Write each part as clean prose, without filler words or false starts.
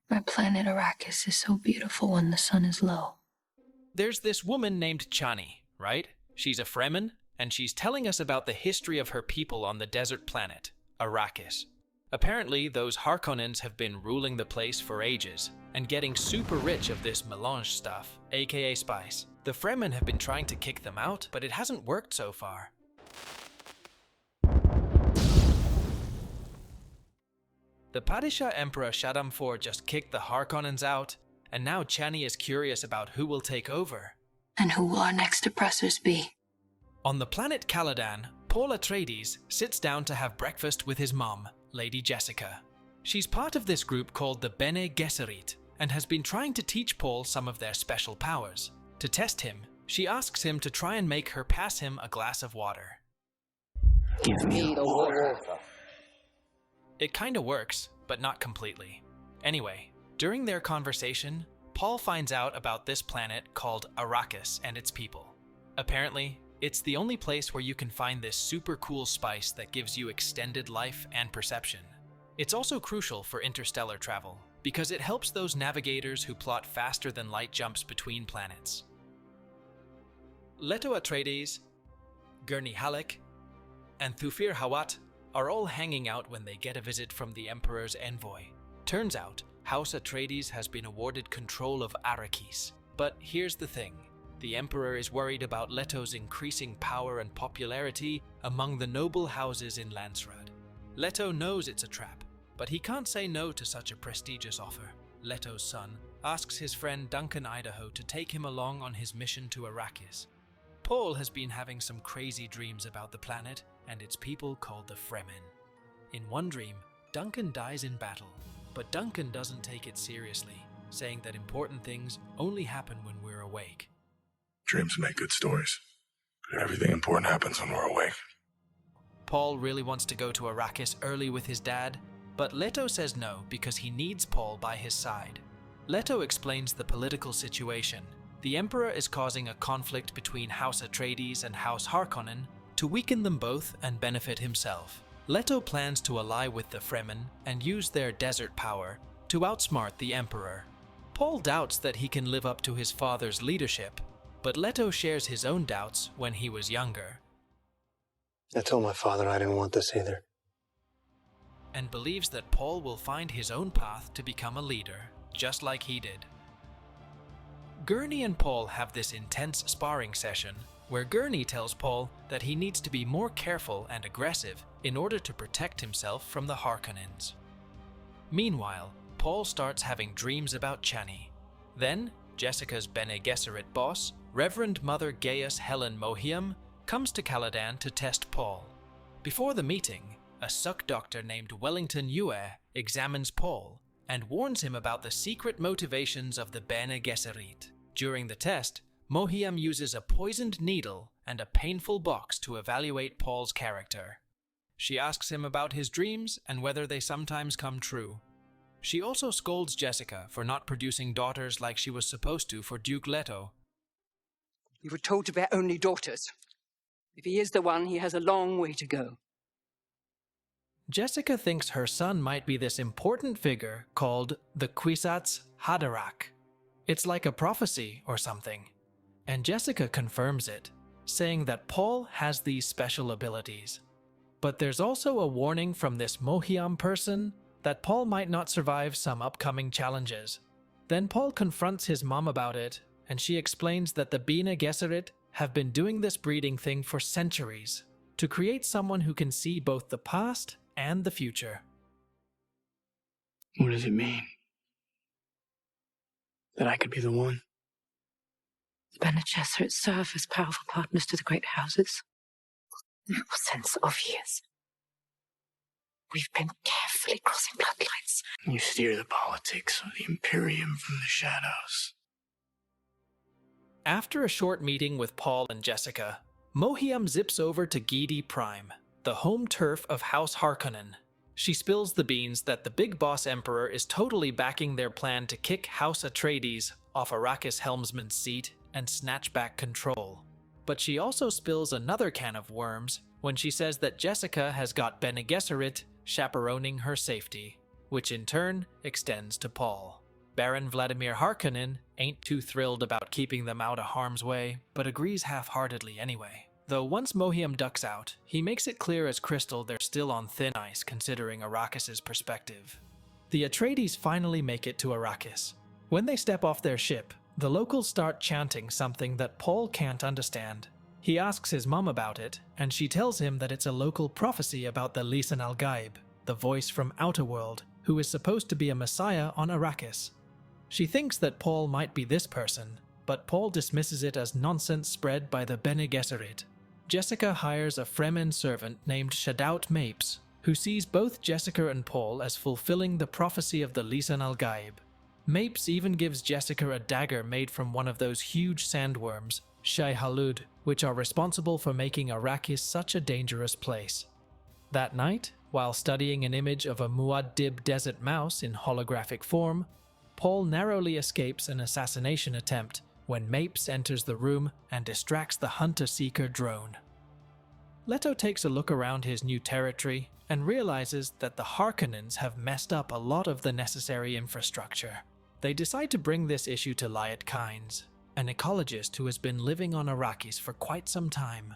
My planet Arrakis is so beautiful when the sun is low. There's this woman named Chani, right? She's a fremen, and she's telling us about the history of her people on the desert planet, Arrakis. Apparently, those Harkonnens have been ruling the place for ages, and getting super rich of this melange stuff, aka spice. The fremen have been trying to kick them out, but it hasn't worked so far. The Padishah Emperor Shaddam IV just kicked the Harkonnens out, and now Chani is curious about who will take over. And who will our next oppressors be? On the planet Caladan, Paul Atreides sits down to have breakfast with his mom, Lady Jessica. She's part of this group called the Bene Gesserit, and has been trying to teach Paul some of their special powers. To test him, she asks him to try and make her pass him a glass of water. Give me the water. It kinda works, but not completely. Anyway, during their conversation, Paul finds out about this planet called Arrakis and its people. Apparently, it's the only place where you can find this super cool spice that gives you extended life and perception. It's also crucial for interstellar travel, because it helps those navigators who plot faster than light jumps between planets. Leto Atreides, Gurney Halleck, and Thufir Hawat are all hanging out when they get a visit from the Emperor's envoy. Turns out, House Atreides has been awarded control of Arrakis. But here's the thing. The Emperor is worried about Leto's increasing power and popularity among the noble houses in Landsraad. Leto knows it's a trap, but he can't say no to such a prestigious offer. Leto's son asks his friend Duncan Idaho to take him along on his mission to Arrakis. Paul has been having some crazy dreams about the planet and its people called the Fremen. In one dream, Duncan dies in battle, but Duncan doesn't take it seriously, saying that important things only happen when we're awake. Dreams make good stories. Everything important happens when we're awake. Paul really wants to go to Arrakis early with his dad, but Leto says no because he needs Paul by his side. Leto explains the political situation. The Emperor is causing a conflict between House Atreides and House Harkonnen to weaken them both and benefit himself. Leto plans to ally with the Fremen and use their desert power to outsmart the Emperor. Paul doubts that he can live up to his father's leadership, but Leto shares his own doubts when he was younger. I told my father I didn't want this either. And believes that Paul will find his own path to become a leader, just like he did. Gurney and Paul have this intense sparring session where Gurney tells Paul that he needs to be more careful and aggressive in order to protect himself from the Harkonnens. Meanwhile, Paul starts having dreams about Chani. Then, Jessica's Bene Gesserit boss, Reverend Mother Gaius Helen Mohiam, comes to Caladan to test Paul. Before the meeting, a suck doctor named Wellington Yue examines Paul and warns him about the secret motivations of the Bene Gesserit. During the test, Mohiam uses a poisoned needle and a painful box to evaluate Paul's character. She asks him about his dreams and whether they sometimes come true. She also scolds Jessica for not producing daughters like she was supposed to for Duke Leto. You were told to bear only daughters. If he is the one, he has a long way to go. Jessica thinks her son might be this important figure called the Kwisatz Haderach. It's like a prophecy or something. And Jessica confirms it, saying that Paul has these special abilities. But there's also a warning from this Mohiam person that Paul might not survive some upcoming challenges. Then Paul confronts his mom about it, and she explains that the Bene Gesserit have been doing this breeding thing for centuries to create someone who can see both the past and the future. What does it mean? That I could be the one? The Bene Gesserit serve as powerful partners to the great houses. In what sense, of years. We've been carefully crossing bloodlines. You steer the politics of the Imperium from the shadows. After a short meeting with Paul and Jessica, Mohiam zips over to Gidi Prime, the home turf of House Harkonnen. She spills the beans that the Big Boss Emperor is totally backing their plan to kick House Atreides off Arrakis helmsman's seat and snatch back control. But she also spills another can of worms when she says that Jessica has got Bene Gesserit chaperoning her safety. which in turn extends to Paul. Baron Vladimir Harkonnen ain't too thrilled about keeping them out of harm's way, but agrees half-heartedly anyway. Though once Mohiam ducks out, he makes it clear as crystal they're still on thin ice considering Arrakis' perspective. The Atreides finally make it to Arrakis. When they step off their ship, the locals start chanting something that Paul can't understand. He asks his mom about it, and she tells him that it's a local prophecy about the Lisan al-Gaib, the voice from Outerworld, who is supposed to be a messiah on Arrakis. She thinks that Paul might be this person, but Paul dismisses it as nonsense spread by the Bene Gesserit. Jessica hires a fremen servant named Shadout Mapes, who sees both Jessica and Paul as fulfilling the prophecy of the Lisan al-Gaib. Mapes even gives Jessica a dagger made from one of those huge sandworms, Shai Halud, which are responsible for making Arrakis such a dangerous place. That night, while studying an image of a Muad'Dib desert mouse in holographic form, Paul narrowly escapes an assassination attempt when Mapes enters the room and distracts the Hunter-Seeker drone. Leto takes a look around his new territory and realizes that the Harkonnens have messed up a lot of the necessary infrastructure. They decide to bring this issue to Liet Kynes, an ecologist who has been living on Arrakis for quite some time.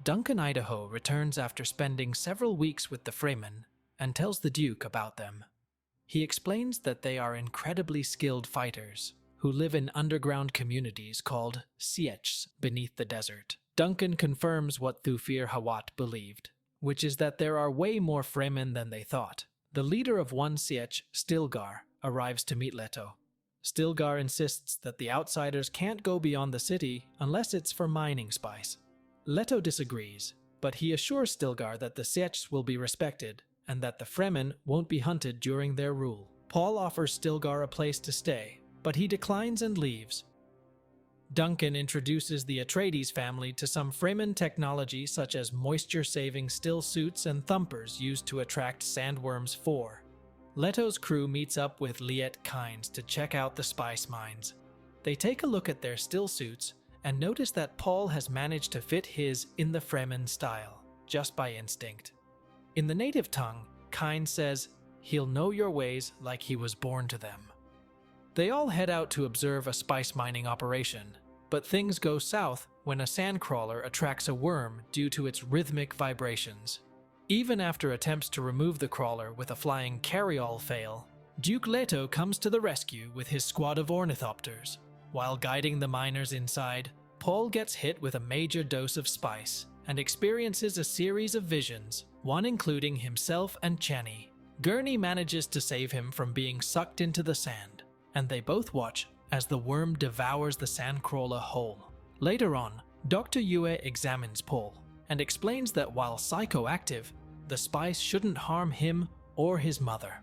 Duncan Idaho returns after spending several weeks with the Fremen and tells the Duke about them. He explains that they are incredibly skilled fighters who live in underground communities called sietchs beneath the desert. Duncan confirms what Thufir Hawat believed, which is that there are way more Fremen than they thought. The leader of one sietch, Stilgar, arrives to meet Leto. Stilgar insists that the outsiders can't go beyond the city unless it's for mining spice. Leto disagrees, but he assures Stilgar that the sietchs will be respected and that the Fremen won't be hunted during their rule. Paul offers Stilgar a place to stay, but he declines and leaves. Duncan introduces the Atreides family to some Fremen technology such as moisture-saving still suits and thumpers used to attract sandworms 4. Leto's crew meets up with Liet Kynes to check out the spice mines. They take a look at their still suits and notice that Paul has managed to fit his in the Fremen style, just by instinct. In the native tongue, Kynes says, "He'll know your ways like he was born to them." They all head out to observe a spice mining operation, but things go south when a sandcrawler attracts a worm due to its rhythmic vibrations. Even after attempts to remove the crawler with a flying carryall fail, Duke Leto comes to the rescue with his squad of ornithopters. While guiding the miners inside, Paul gets hit with a major dose of spice and experiences a series of visions, one including himself and Chani. Gurney manages to save him from being sucked into the sand, and they both watch as the worm devours the sandcrawler whole. Later on, Dr. Yue examines Paul and explains that while psychoactive, the spice shouldn't harm him or his mother.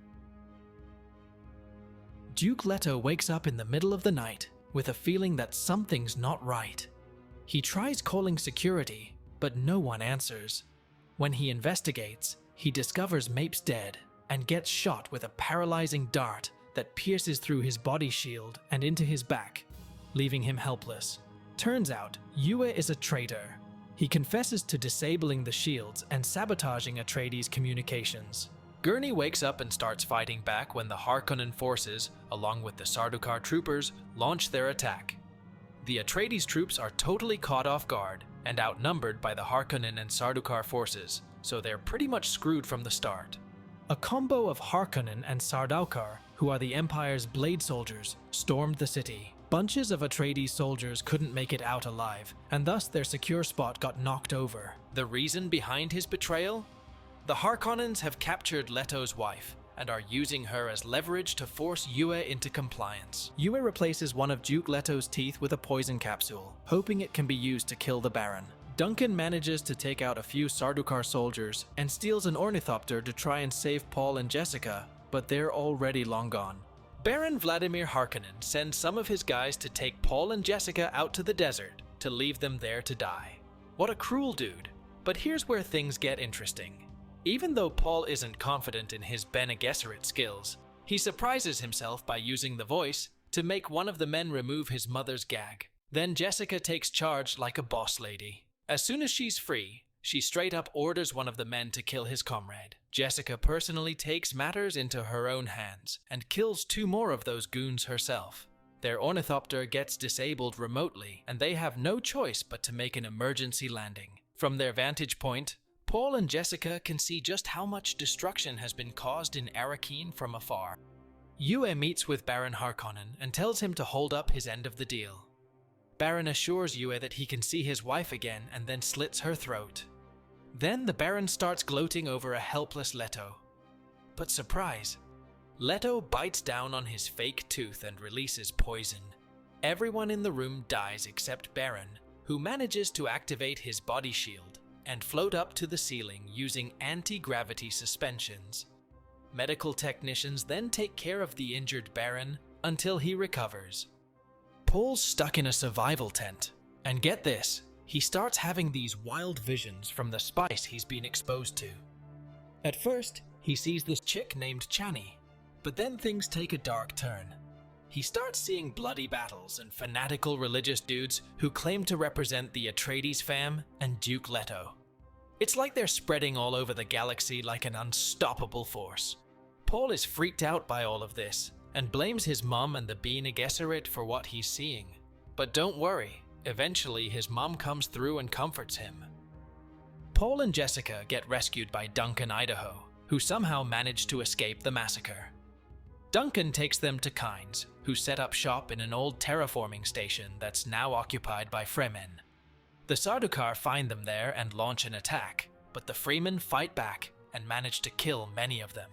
Duke Leto wakes up in the middle of the night with a feeling that something's not right. He tries calling security, but no one answers. When he investigates, he discovers Mapes dead and gets shot with a paralyzing dart that pierces through his body shield and into his back, leaving him helpless. Turns out, Yue is a traitor. He confesses to disabling the shields and sabotaging Atreides' communications. Gurney wakes up and starts fighting back when the Harkonnen forces, along with the Sardaukar troopers, launch their attack. The Atreides troops are totally caught off guard and outnumbered by the Harkonnen and Sardaukar forces, so they're pretty much screwed from the start. A combo of Harkonnen and Sardaukar, who are the Empire's blade soldiers, stormed the city. Bunches of Atreides soldiers couldn't make it out alive, and thus their secure spot got knocked over. The reason behind his betrayal? The Harkonnens have captured Leto's wife and are using her as leverage to force Yue into compliance. Yue replaces one of Duke Leto's teeth with a poison capsule, hoping it can be used to kill the Baron. Duncan manages to take out a few Sardaukar soldiers and steals an ornithopter to try and save Paul and Jessica, but they're already long gone. Baron Vladimir Harkonnen sends some of his guys to take Paul and Jessica out to the desert to leave them there to die. What a cruel dude. But here's where things get interesting. Even though Paul isn't confident in his Bene Gesserit skills, he surprises himself by using the voice to make one of the men remove his mother's gag. Then Jessica takes charge like a boss lady. As soon as she's free, She straight up orders one of the men to kill his comrade. Jessica personally takes matters into her own hands and kills 2 more of those goons herself. Their ornithopter gets disabled remotely, and they have no choice but to make an emergency landing. From their vantage point, Paul and Jessica can see just how much destruction has been caused in Arrakis from afar. Yue meets with Baron Harkonnen and tells him to hold up his end of the deal. Baron assures Yue that he can see his wife again and then slits her throat. Then the Baron starts gloating over a helpless Leto. But surprise! Leto bites down on his fake tooth and releases poison. Everyone in the room dies except Baron, who manages to activate his body shield and float up to the ceiling using anti-gravity suspensions. Medical technicians then take care of the injured Baron until he recovers. Paul's stuck in a survival tent, and get this, he starts having these wild visions from the spice he's been exposed to. At first, he sees this chick named Chani, but then things take a dark turn. He starts seeing bloody battles and fanatical religious dudes who claim to represent the Atreides fam and Duke Leto. It's like they're spreading all over the galaxy like an unstoppable force. Paul is freaked out by all of this and blames his mum and the Bene Gesserit for what he's seeing. But don't worry, eventually his mum comes through and comforts him. Paul and Jessica get rescued by Duncan Idaho, who somehow managed to escape the massacre. Duncan takes them to Kynes, who set up shop in an old terraforming station that's now occupied by fremen. The Sardaukar find them there and launch an attack, but the fremen fight back and manage to kill many of them.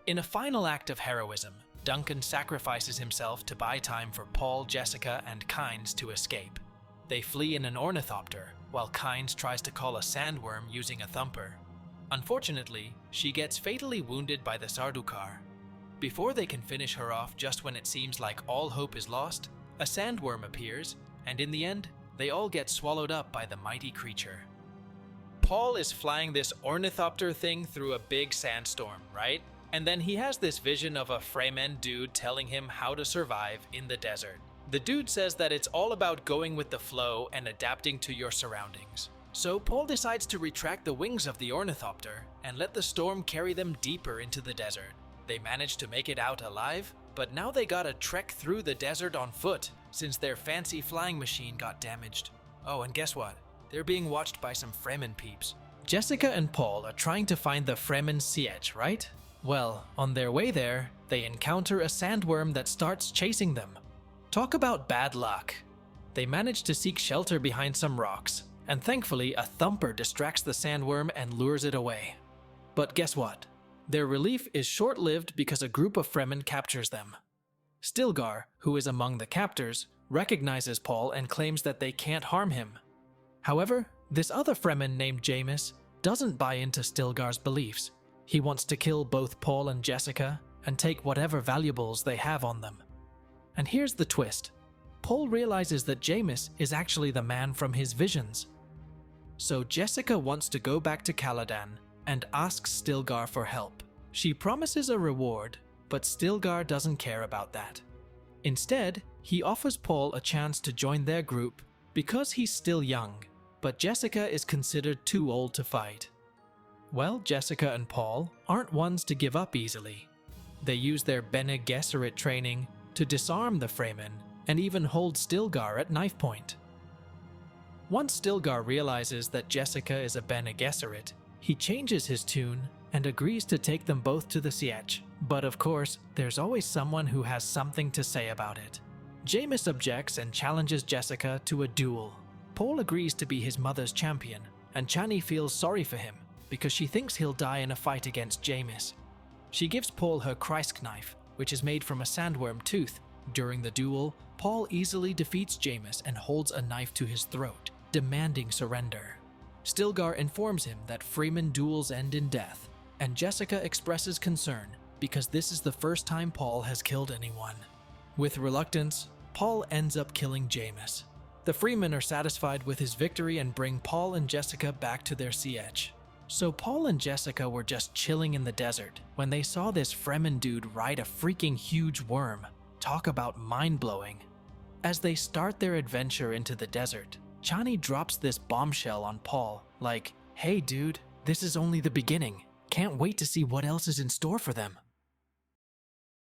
In a final act of heroism, Duncan sacrifices himself to buy time for Paul, Jessica, and Kynes to escape. They flee in an ornithopter, while Kynes tries to call a sandworm using a thumper. Unfortunately, she gets fatally wounded by the Sardaukar. Before they can finish her off just when it seems like all hope is lost, a sandworm appears, and in the end, they all get swallowed up by the mighty creature. Paul is flying this ornithopter thing through a big sandstorm, right? And then he has this vision of a fremen dude telling him how to survive in the desert. The dude says that it's all about going with the flow and adapting to your surroundings. So Paul decides to retract the wings of the ornithopter and let the storm carry them deeper into the desert. They managed to make it out alive, but now they gotta trek through the desert on foot since their fancy flying machine got damaged. Oh, and guess what? They're being watched by some fremen peeps. Jessica and Paul are trying to find the fremen sietch, right? Well, on their way there, they encounter a sandworm that starts chasing them. Talk about bad luck. They manage to seek shelter behind some rocks, and thankfully a thumper distracts the sandworm and lures it away. But guess what? Their relief is short-lived because a group of fremen captures them. Stilgar, who is among the captors, recognizes Paul and claims that they can't harm him. However, this other fremen named Jamis doesn't buy into Stilgar's beliefs. He wants to kill both Paul and Jessica and take whatever valuables they have on them. And here's the twist. Paul realizes that Jamis is actually the man from his visions. So Jessica wants to go back to Caladan and asks Stilgar for help. She promises a reward, but Stilgar doesn't care about that. Instead, he offers Paul a chance to join their group because he's still young, but Jessica is considered too old to fight. Well, Jessica and Paul aren't ones to give up easily. They use their Bene Gesserit training to disarm the Fremen and even hold Stilgar at knife point. Once Stilgar realizes that Jessica is a Bene Gesserit, he changes his tune and agrees to take them both to the sietch. But of course, there's always someone who has something to say about it. Jamis objects and challenges Jessica to a duel. Paul agrees to be his mother's champion, and Chani feels sorry for him because she thinks he'll die in a fight against Jamis. She gives Paul her Kreisк knife, which is made from a sandworm tooth. During the duel, Paul easily defeats Jamis and holds a knife to his throat, demanding surrender. Stilgar informs him that fremen duels end in death, and Jessica expresses concern because this is the first time Paul has killed anyone. With reluctance, Paul ends up killing Jamis. The fremen are satisfied with his victory and bring Paul and Jessica back to their sietch. So Paul and Jessica were just chilling in the desert when they saw this fremen dude ride a freaking huge worm. Talk about mind-blowing. As they start their adventure into the desert, Chani drops this bombshell on Paul, like, Hey dude, this is only the beginning. Can't wait to see what else is in store for them.